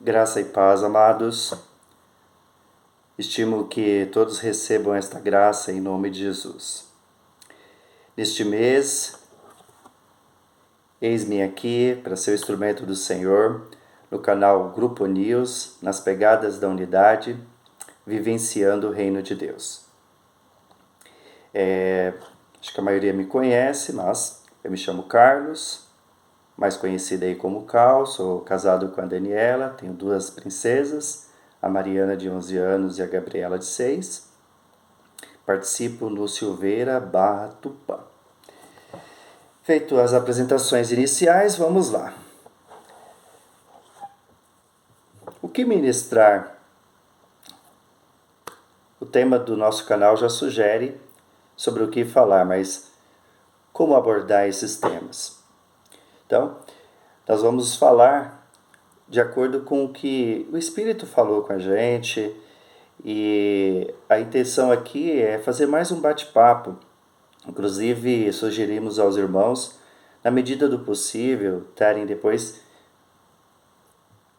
Graça e paz, amados. Estimo que todos recebam esta graça em nome de Jesus. Neste mês, eis-me aqui para ser o instrumento do Senhor, no canal Grupo News, nas pegadas da unidade, vivenciando o reino de Deus. Acho que a maioria me conhece, mas eu me chamo Carlos, mais conhecido aí como Cal, sou casado com a Daniela, tenho 2 princesas, a Mariana de 11 anos e a Gabriela de 6. Participo no Silveira Barra Tupã. Feito as apresentações iniciais, vamos lá. O que ministrar? O tema do nosso canal já sugere sobre o que falar, mas como abordar esses temas? Então, nós vamos falar de acordo com o que o Espírito falou com a gente, e a intenção aqui é fazer mais um bate-papo. Inclusive, sugerimos aos irmãos, na medida do possível, estarem depois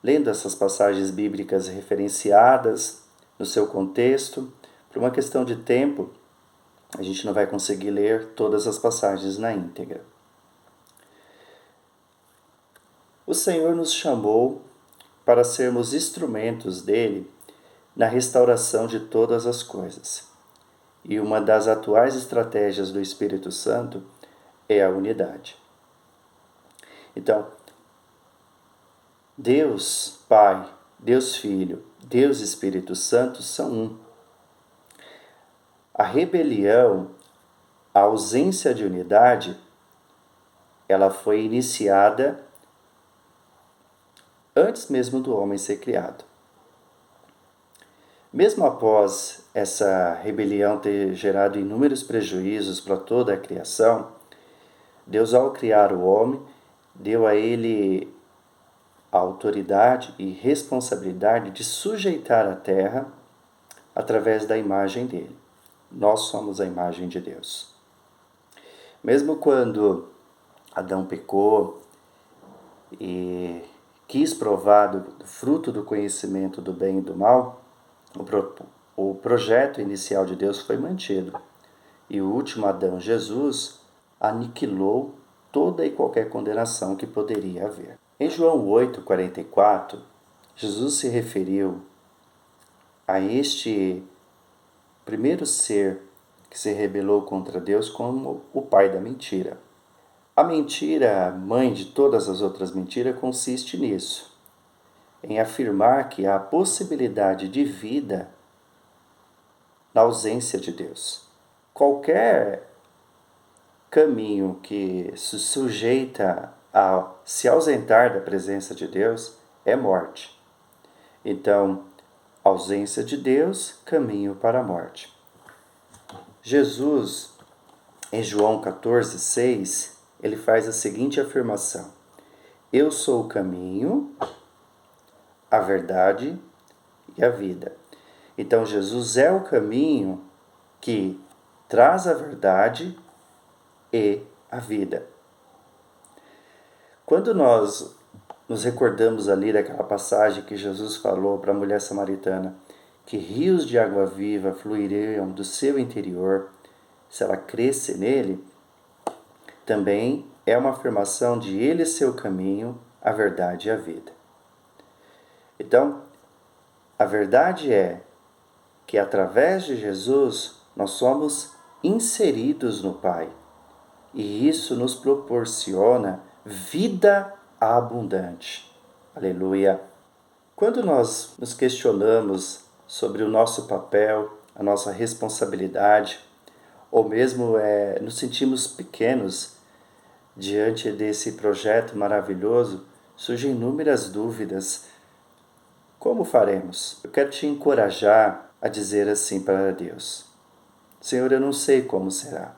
lendo essas passagens bíblicas referenciadas no seu contexto. Por uma questão de tempo, a gente não vai conseguir ler todas as passagens na íntegra. O Senhor nos chamou para sermos instrumentos dele na restauração de todas as coisas. E uma das atuais estratégias do Espírito Santo é a unidade. Então, Deus Pai, Deus Filho, Deus Espírito Santo são um. A rebelião, a ausência de unidade, ela foi iniciada antes mesmo do homem ser criado. Mesmo após essa rebelião ter gerado inúmeros prejuízos para toda a criação, Deus, ao criar o homem, deu a ele a autoridade e responsabilidade de sujeitar a terra através da imagem dele. Nós somos a imagem de Deus. Mesmo quando Adão pecou e quis provar do fruto do conhecimento do bem e do mal, o projeto inicial de Deus foi mantido. E o último Adão, Jesus, aniquilou toda e qualquer condenação que poderia haver. Em João 8,44, Jesus se referiu a este primeiro ser que se rebelou contra Deus como o pai da mentira. A mentira, mãe de todas as outras mentiras, consiste nisso, em afirmar que há possibilidade de vida na ausência de Deus. Qualquer caminho que se sujeita a se ausentar da presença de Deus é morte. Então, ausência de Deus, caminho para a morte. Jesus, em João 14,6, ele faz a seguinte afirmação: Eu sou o caminho, a verdade e a vida. Então, Jesus é o caminho que traz a verdade e a vida. Quando nós nos recordamos ali daquela passagem que Jesus falou para a mulher samaritana, que rios de água viva fluiriam do seu interior, se ela cresce nele, também é uma afirmação de ele ser o caminho, a verdade e a vida. Então, a verdade é que através de Jesus nós somos inseridos no Pai. E isso nos proporciona vida abundante. Aleluia! Quando nós nos questionamos sobre o nosso papel, a nossa responsabilidade, ou mesmo nos sentimos pequenos diante desse projeto maravilhoso, surgem inúmeras dúvidas. Como faremos? Eu quero te encorajar a dizer assim para Deus: Senhor, eu não sei como será,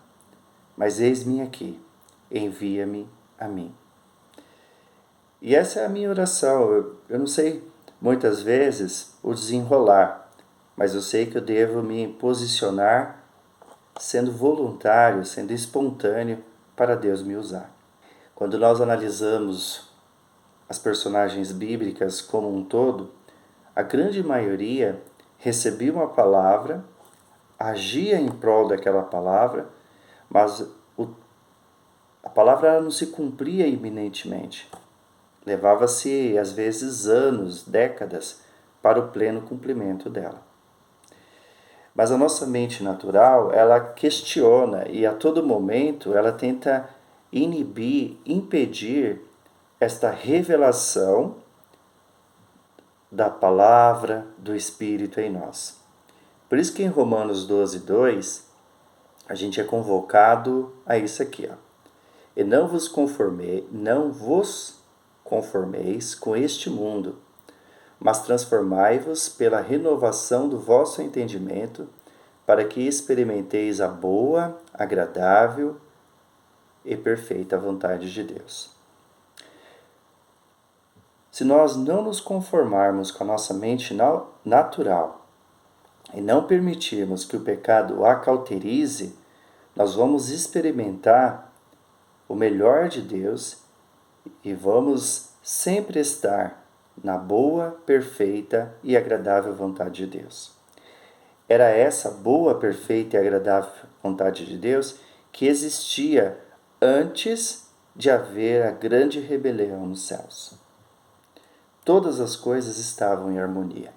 mas eis-me aqui, envia-me a mim. E essa é a minha oração. Eu não sei muitas vezes o desenrolar, mas eu sei que eu devo me posicionar sendo voluntário, sendo espontâneo para Deus me usar. Quando nós analisamos as personagens bíblicas como um todo, a grande maioria recebia uma palavra, agia em prol daquela palavra, mas a palavra ela não se cumpria iminentemente. Levava-se, às vezes, anos, décadas, para o pleno cumprimento dela. Mas a nossa mente natural, ela questiona e a todo momento ela tenta inibir, impedir esta revelação da palavra do Espírito em nós. Por isso que em Romanos 12:2, a gente é convocado a isso aqui, ó. E não vos conformeis com este mundo, mas transformai-vos pela renovação do vosso entendimento, para que experimenteis a boa, agradável e perfeita vontade de Deus. Se nós não nos conformarmos com a nossa mente natural e não permitirmos que o pecado a cauterize, nós vamos experimentar o melhor de Deus e vamos sempre estar na boa, perfeita e agradável vontade de Deus. Era essa boa, perfeita e agradável vontade de Deus que existia antes de haver a grande rebelião nos céus. Todas as coisas estavam em harmonia.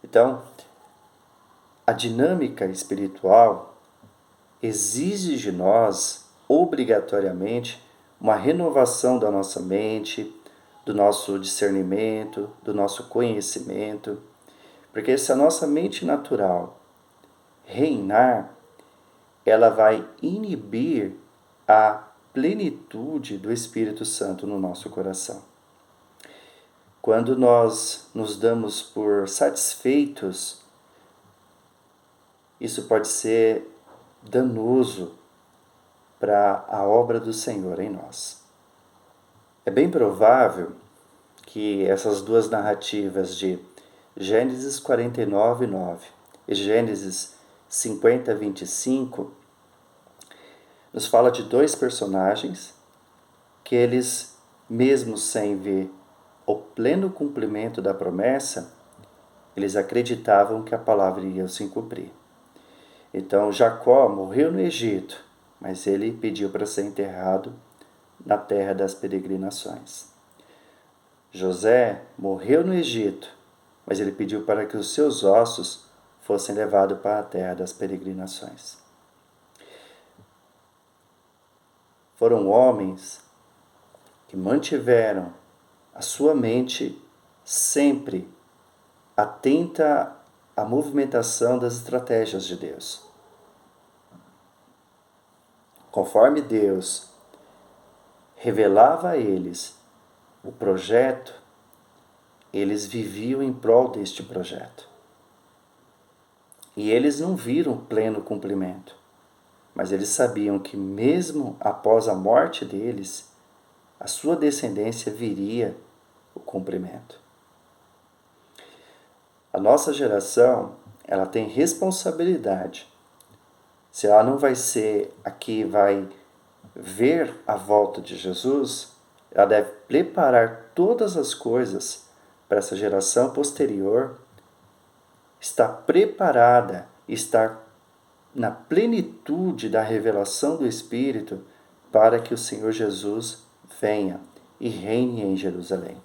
Então, a dinâmica espiritual exige de nós, obrigatoriamente, uma renovação da nossa mente, do nosso discernimento, do nosso conhecimento, porque se a nossa mente natural reinar, ela vai inibir a plenitude do Espírito Santo no nosso coração. Quando nós nos damos por satisfeitos, isso pode ser danoso para a obra do Senhor em nós. É bem provável que essas duas narrativas de Gênesis 49:9 e Gênesis 50:25 nos fala de dois personagens que eles, mesmo sem ver o pleno cumprimento da promessa, eles acreditavam que a palavra iria se cumprir. Então Jacó morreu no Egito, mas ele pediu para ser enterrado na terra das peregrinações. José morreu no Egito, mas ele pediu para que os seus ossos fossem levados para a terra das peregrinações. Foram homens que mantiveram a sua mente sempre atenta à movimentação das estratégias de Deus. Conforme Deus revelava a eles o projeto, eles viviam em prol deste projeto. E eles não viram o pleno cumprimento, mas eles sabiam que mesmo após a morte deles, a sua descendência viria o cumprimento. A nossa geração, ela tem responsabilidade. Se ela não vai ser a que vai ver a volta de Jesus, ela deve preparar todas as coisas para essa geração posterior estar preparada, estar na plenitude da revelação do Espírito para que o Senhor Jesus venha e reine em Jerusalém.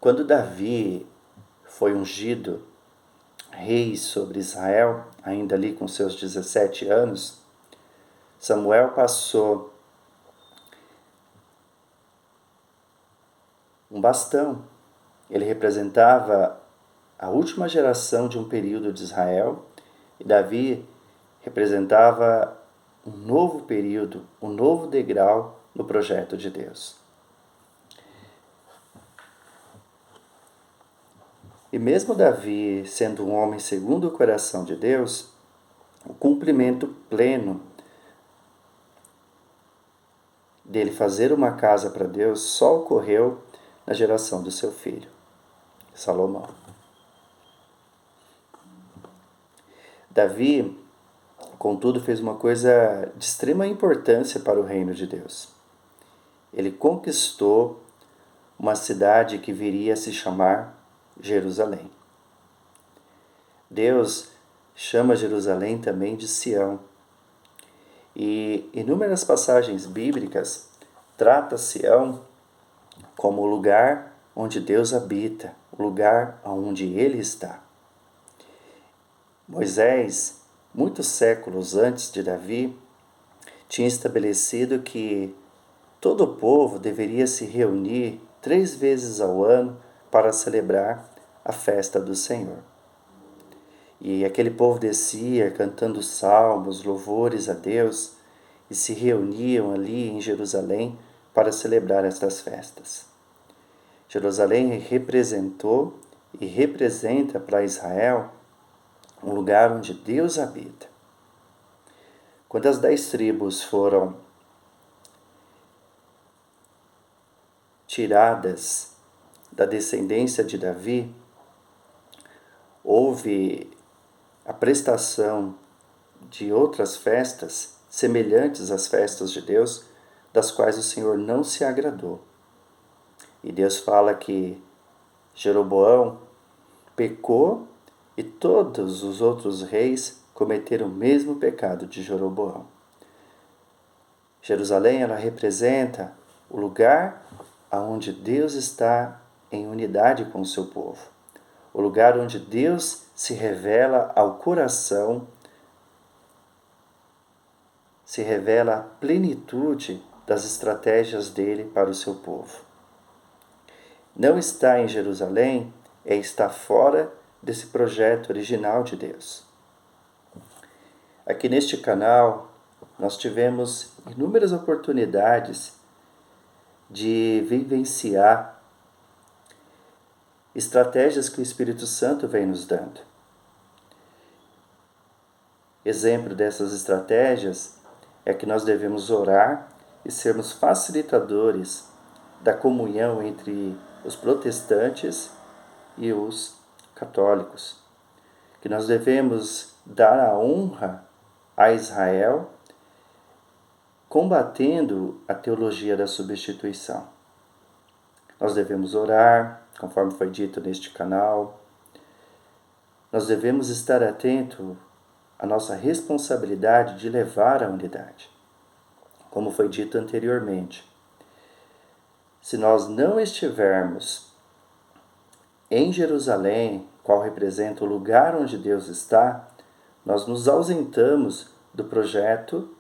Quando Davi foi ungido rei sobre Israel, ainda ali com seus 17 anos, Samuel passou um bastão. Ele representava a última geração de um período de Israel e Davi representava um novo período, um novo degrau no projeto de Deus. E mesmo Davi sendo um homem segundo o coração de Deus, o cumprimento pleno dele fazer uma casa para Deus só ocorreu na geração do seu filho, Salomão. Davi contudo, fez uma coisa de extrema importância para o reino de Deus. Ele conquistou uma cidade que viria a se chamar Jerusalém. Deus chama Jerusalém também de Sião. E inúmeras passagens bíblicas trata Sião como o lugar onde Deus habita, o lugar onde Ele está. Moisés, muitos séculos antes de Davi, tinha estabelecido que todo o povo deveria se reunir 3 vezes ao ano para celebrar a festa do Senhor. E aquele povo descia cantando salmos, louvores a Deus, e se reuniam ali em Jerusalém para celebrar estas festas. Jerusalém representou e representa para Israel um lugar onde Deus habita. Quando as 10 tribos foram tiradas da descendência de Davi, houve a prestação de outras festas semelhantes às festas de Deus, das quais o Senhor não se agradou. E Deus fala que Jeroboão pecou e todos os outros reis cometeram o mesmo pecado de Jeroboão. Jerusalém, ela representa o lugar onde Deus está em unidade com o seu povo. O lugar onde Deus se revela ao coração, se revela a plenitude das estratégias dele para o seu povo. Não estar em Jerusalém é estar fora desse projeto original de Deus. Aqui neste canal, nós tivemos inúmeras oportunidades de vivenciar estratégias que o Espírito Santo vem nos dando. Exemplo dessas estratégias é que nós devemos orar e sermos facilitadores da comunhão entre os protestantes e os católicos. Que nós devemos dar a honra a Israel, combatendo a teologia da substituição. Nós devemos orar, conforme foi dito neste canal. Nós devemos estar atentos à nossa responsabilidade de levar a unidade, como foi dito anteriormente. Se nós não estivermos em Jerusalém, qual representa o lugar onde Deus está, nós nos ausentamos do projeto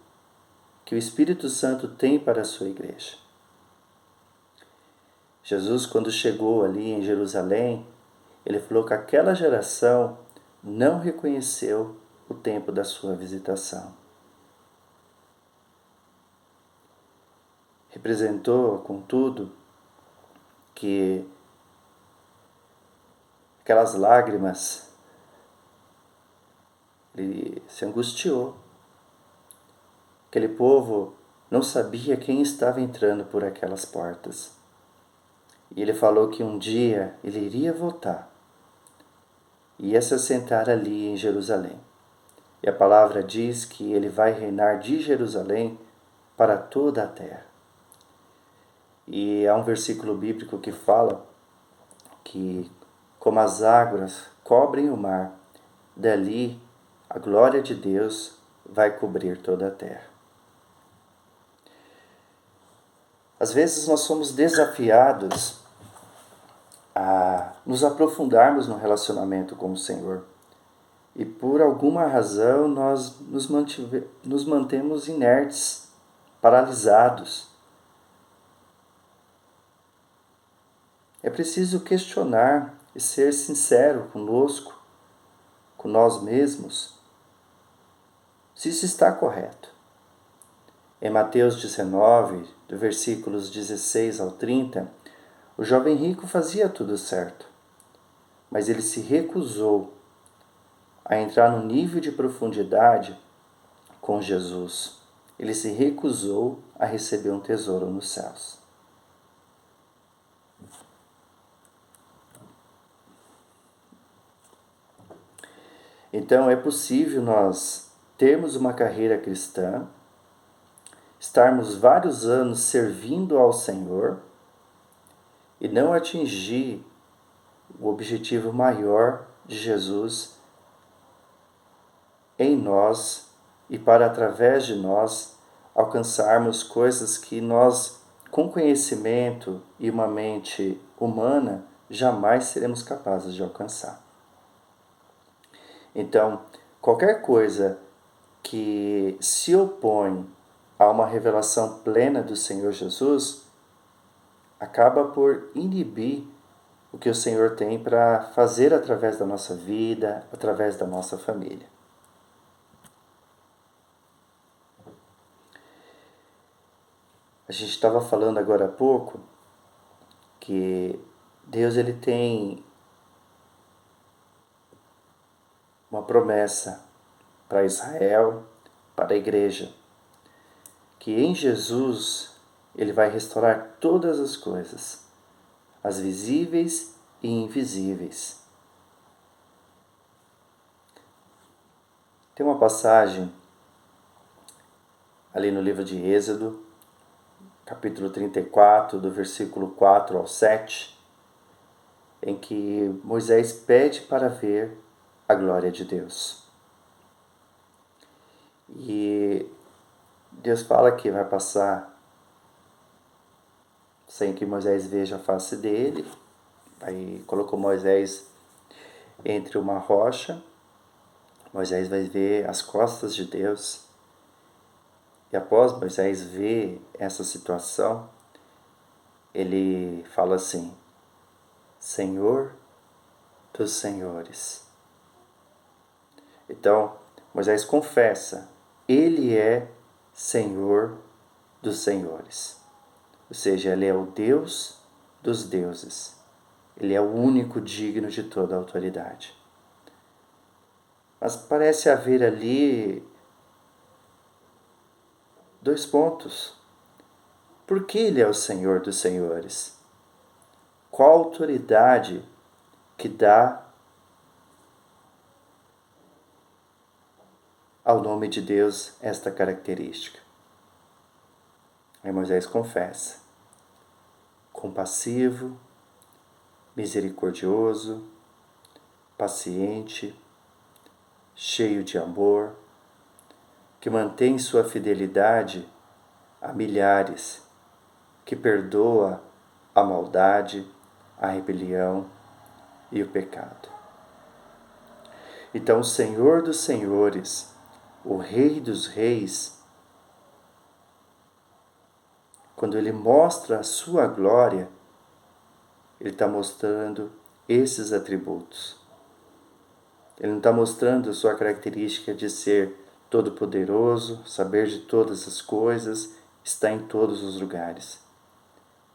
que o Espírito Santo tem para a sua igreja. Jesus, quando chegou ali em Jerusalém, ele falou que aquela geração não reconheceu o tempo da sua visitação. Representou, contudo, que aquelas lágrimas, ele se angustiou. Aquele povo não sabia quem estava entrando por aquelas portas. E ele falou que um dia ele iria voltar, ia se assentar ali em Jerusalém. E a palavra diz que ele vai reinar de Jerusalém para toda a terra. E há um versículo bíblico que fala que, como as águas cobrem o mar, dali a glória de Deus vai cobrir toda a terra. Às vezes nós somos desafiados a nos aprofundarmos no relacionamento com o Senhor. E por alguma razão nós nos mantemos inertes, paralisados. É preciso questionar e ser sincero conosco, com nós mesmos, se isso está correto. Em Mateus 19, do versículos 16 ao 30, o jovem rico fazia tudo certo, mas ele se recusou a entrar no nível de profundidade com Jesus. Ele se recusou a receber um tesouro nos céus. Então é possível nós termos uma carreira cristã, estarmos vários anos servindo ao Senhor e não atingir o objetivo maior de Jesus em nós e para através de nós alcançarmos coisas que nós, com conhecimento e uma mente humana, jamais seremos capazes de alcançar. Então, qualquer coisa que se opõe a uma revelação plena do Senhor Jesus acaba por inibir o que o Senhor tem para fazer através da nossa vida, através da nossa família. A gente estava falando agora há pouco que Deus ele tem uma promessa para Israel, para a igreja, que em Jesus ele vai restaurar todas as coisas, as visíveis e invisíveis. Tem uma passagem ali no livro de Êxodo, capítulo 34, do versículo 4 ao 7, em que Moisés pede para ver a glória de Deus. E Deus fala que vai passar sem que Moisés veja a face dele. Aí colocou Moisés entre uma rocha. Moisés vai ver as costas de Deus. E após Moisés ver essa situação, ele fala assim: Senhor dos senhores. Então, Moisés confessa, ele é Senhor dos senhores. Ou seja, ele é o Deus dos deuses. Ele é o único digno de toda a autoridade. Mas parece haver ali dois pontos. Por que ele é o Senhor dos senhores? Qual a autoridade que dá ao nome de Deus esta característica? Aí Moisés confessa: compassivo, misericordioso, paciente, cheio de amor, que mantém sua fidelidade a milhares, que perdoa a maldade, a rebelião e o pecado. Então, o Senhor dos senhores, o Rei dos reis, quando ele mostra a sua glória, ele está mostrando esses atributos. Ele não está mostrando a sua característica de ser todo-poderoso, saber de todas as coisas, estar em todos os lugares.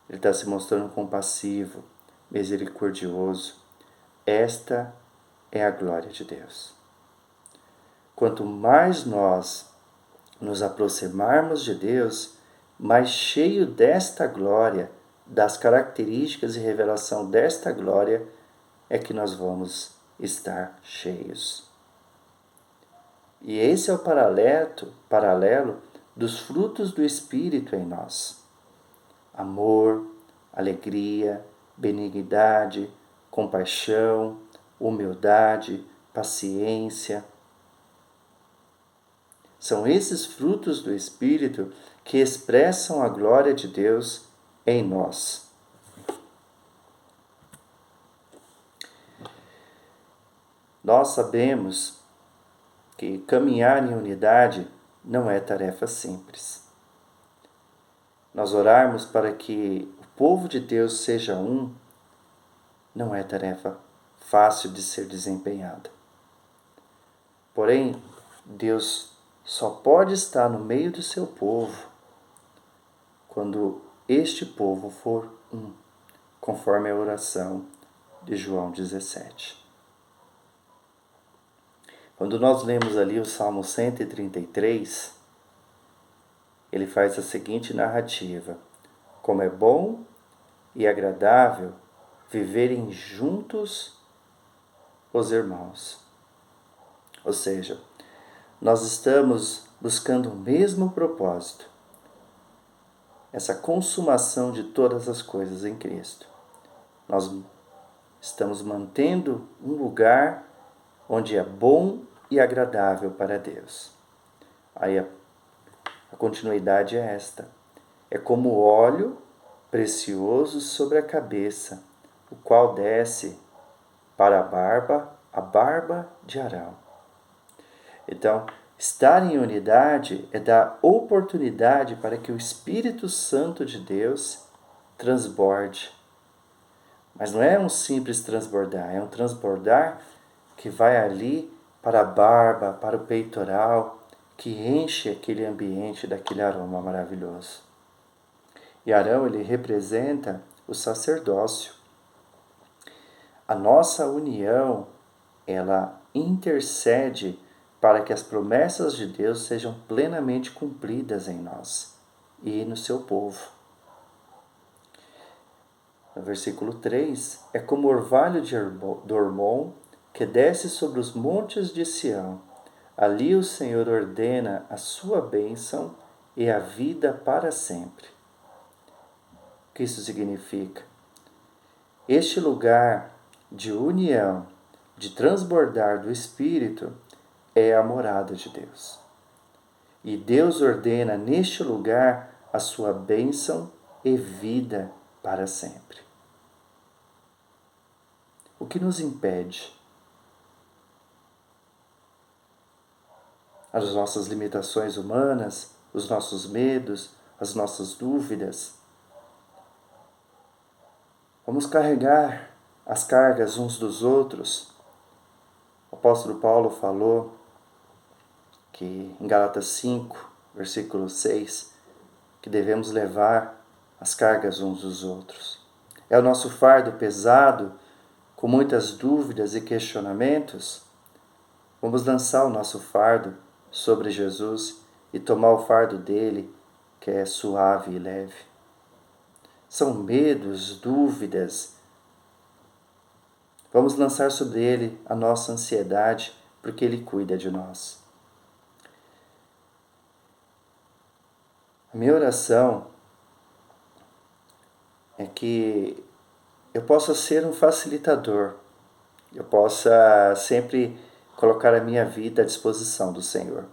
Ele está se mostrando compassivo, misericordioso. Esta é a glória de Deus. Quanto mais nós nos aproximarmos de Deus, mais cheio desta glória, das características e revelação desta glória, é que nós vamos estar cheios. E esse é o paralelo dos frutos do Espírito em nós: amor, alegria, benignidade, compaixão, humildade, paciência. São esses frutos do Espírito que expressam a glória de Deus em nós. Nós sabemos que caminhar em unidade não é tarefa simples. Nós orarmos para que o povo de Deus seja um não é tarefa fácil de ser desempenhada. Porém, Deus só pode estar no meio do seu povo quando este povo for um, conforme a oração de João 17. Quando nós lemos ali o Salmo 133, ele faz a seguinte narrativa: como é bom e agradável viverem juntos os irmãos. Ou seja, nós estamos buscando o mesmo propósito, essa consumação de todas as coisas em Cristo. Nós estamos mantendo um lugar onde é bom e agradável para Deus. Aí a continuidade é esta. É como óleo precioso sobre a cabeça, o qual desce para a barba de Arão. Então, estar em unidade é dar oportunidade para que o Espírito Santo de Deus transborde. Mas não é um simples transbordar, é um transbordar que vai ali para a barba, para o peitoral, que enche aquele ambiente daquele aroma maravilhoso. E Arão, ele representa o sacerdócio. A nossa união, ela intercede para que as promessas de Deus sejam plenamente cumpridas em nós e no seu povo. No versículo 3, é como orvalho do Hermon que desce sobre os montes de Sião. Ali o Senhor ordena a sua bênção e a vida para sempre. O que isso significa? Este lugar de união, de transbordar do Espírito, é a morada de Deus. E Deus ordena neste lugar a sua bênção e vida para sempre. O que nos impede? As nossas limitações humanas, os nossos medos, as nossas dúvidas. Vamos carregar as cargas uns dos outros. O apóstolo Paulo falou que em Gálatas 5, versículo 6, que devemos levar as cargas uns dos outros. É o nosso fardo pesado, com muitas dúvidas e questionamentos? Vamos lançar o nosso fardo sobre Jesus e tomar o fardo dele, que é suave e leve. São medos, dúvidas. Vamos lançar sobre ele a nossa ansiedade, porque ele cuida de nós. A minha oração é que eu possa ser um facilitador, eu possa sempre colocar a minha vida à disposição do Senhor.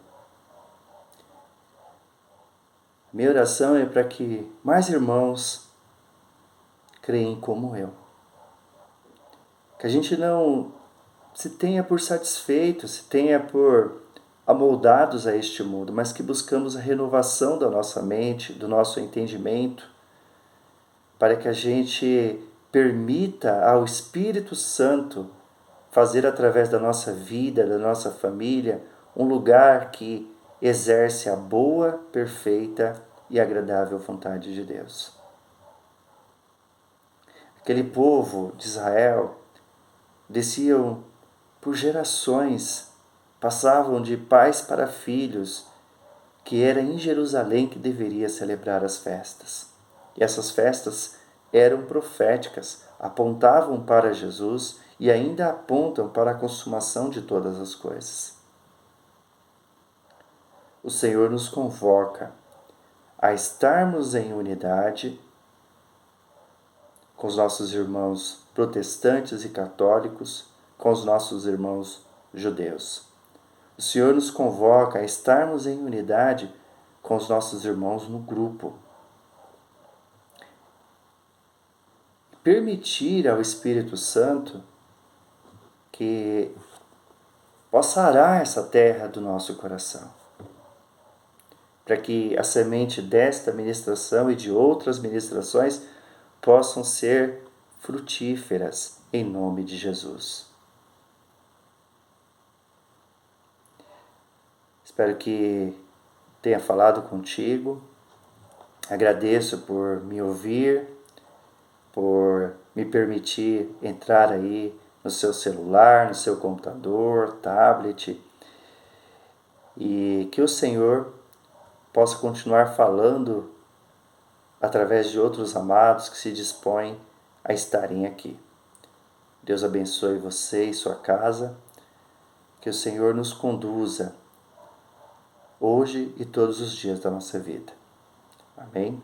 Minha oração é para que mais irmãos creem como eu. Que a gente não se tenha por satisfeito, se tenha por amoldados a este mundo, mas que buscamos a renovação da nossa mente, do nosso entendimento, para que a gente permita ao Espírito Santo fazer através da nossa vida, da nossa família, um lugar que exerce a boa, perfeita e agradável vontade de Deus. Aquele povo de Israel desciam por gerações, passavam de pais para filhos, que era em Jerusalém que deveria celebrar as festas. E essas festas eram proféticas, apontavam para Jesus e ainda apontam para a consumação de todas as coisas. O Senhor nos convoca a estarmos em unidade com os nossos irmãos protestantes e católicos, com os nossos irmãos judeus. O Senhor nos convoca a estarmos em unidade com os nossos irmãos no grupo. Permitir ao Espírito Santo que possa arar essa terra do nosso coração, para que a semente desta ministração e de outras ministrações possam ser frutíferas em nome de Jesus. Espero que tenha falado contigo. Agradeço por me ouvir, por me permitir entrar aí no seu celular, no seu computador, tablet, e que o Senhor possa continuar falando através de outros amados que se dispõem a estarem aqui. Deus abençoe você e sua casa, que o Senhor nos conduza hoje e todos os dias da nossa vida. Amém?